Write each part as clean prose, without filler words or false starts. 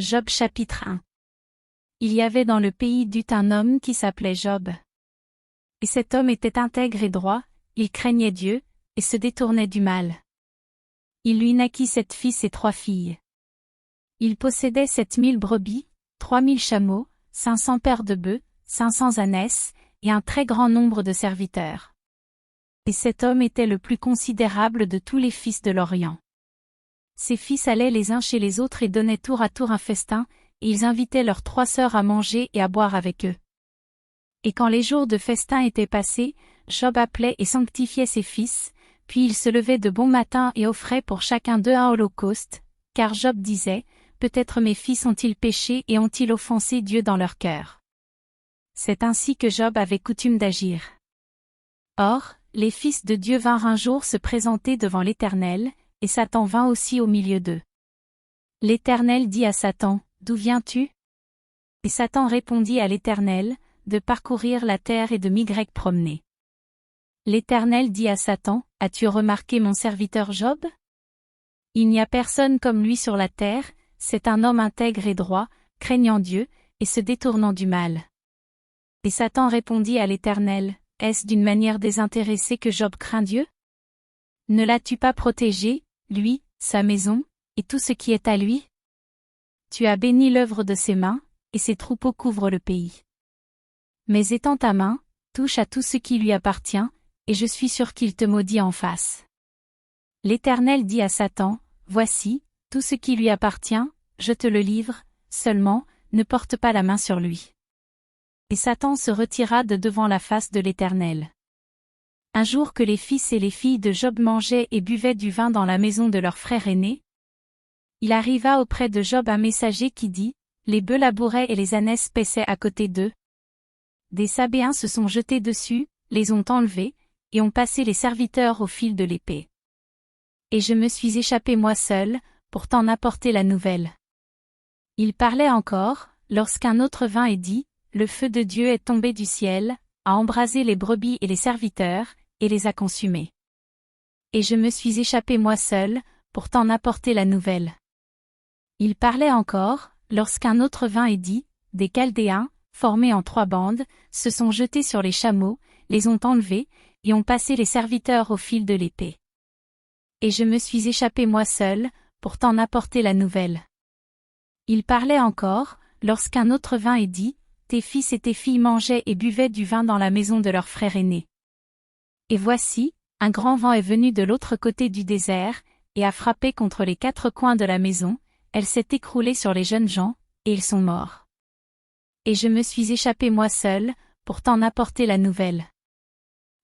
Job chapitre 1. Il y avait dans le pays d'Uth un homme qui s'appelait Job. Et cet homme était intègre et droit, il craignait Dieu, et se détournait du mal. Il lui naquit 7 fils et 3 filles. Il possédait 7000 brebis, 3000 chameaux, 500 paires de bœufs, 500 ânesses, et un très grand nombre de serviteurs. Et cet homme était le plus considérable de tous les fils de l'Orient. Ses fils allaient les uns chez les autres et donnaient tour à tour un festin, et ils invitaient leurs 3 sœurs à manger et à boire avec eux. Et quand les jours de festin étaient passés, Job appelait et sanctifiait ses fils, puis il se levait de bon matin et offrait pour chacun d'eux un holocauste, car Job disait, « Peut-être mes fils ont-ils péché et ont-ils offensé Dieu dans leur cœur. » C'est ainsi que Job avait coutume d'agir. Or, les fils de Dieu vinrent un jour se présenter devant l'Éternel, et Satan vint aussi au milieu d'eux. L'Éternel dit à Satan, « D'où viens-tu » Et Satan répondit à l'Éternel, « De parcourir la terre et de m'y promener. » L'Éternel dit à Satan, « As-tu remarqué mon serviteur Job ? Il n'y a personne comme lui sur la terre, c'est un homme intègre et droit, craignant Dieu, et se détournant du mal. » Et Satan répondit à l'Éternel, « Est-ce d'une manière désintéressée que Job craint Dieu ? Ne l'as-tu pas protégé, lui, sa maison, et tout ce qui est à lui ? Tu as béni l'œuvre de ses mains, et ses troupeaux couvrent le pays. Mais étends ta main, touche à tout ce qui lui appartient, et je suis sûr qu'il te maudit en face. » L'Éternel dit à Satan, « Voici, tout ce qui lui appartient, je te le livre, seulement, ne porte pas la main sur lui. » Et Satan se retira de devant la face de l'Éternel. Un jour que les fils et les filles de Job mangeaient et buvaient du vin dans la maison de leur frère aîné, il arriva auprès de Job un messager qui dit, « Les bœufs labouraient et les ânesses paissaient à côté d'eux. Des Sabéens se sont jetés dessus, les ont enlevés, et ont passé les serviteurs au fil de l'épée. Et je me suis échappé moi seul, pour t'en apporter la nouvelle. » Il parlait encore, lorsqu'un autre vint et dit, « Le feu de Dieu est tombé du ciel, a embrasé les brebis et les serviteurs, et les a consumés. Et je me suis échappé moi seul, pour t'en apporter la nouvelle. » Il parlait encore, lorsqu'un autre vint et dit, « Des Chaldéens, formés en 3 bandes, se sont jetés sur les chameaux, les ont enlevés, et ont passé les serviteurs au fil de l'épée. Et je me suis échappé moi seul, pour t'en apporter la nouvelle. » Il parlait encore, lorsqu'un autre vint et dit, « Tes fils et tes filles mangeaient et buvaient du vin dans la maison de leur frère aîné. Et voici, un grand vent est venu de l'autre côté du désert, et a frappé contre les 4 coins de la maison, elle s'est écroulée sur les jeunes gens, et ils sont morts. Et je me suis échappé moi seul, pour t'en apporter la nouvelle. »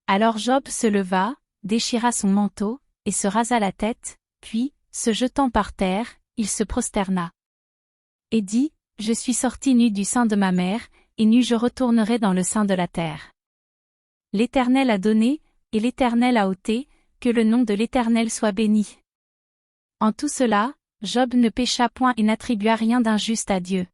Alors Job se leva, déchira son manteau, et se rasa la tête, puis, se jetant par terre, il se prosterna. Et dit, « Je suis sorti nu du sein de ma mère, et nu je retournerai dans le sein de la terre. L'Éternel a donné, et l'Éternel a ôté, que le nom de l'Éternel soit béni. » En tout cela, Job ne pécha point et n'attribua rien d'injuste à Dieu.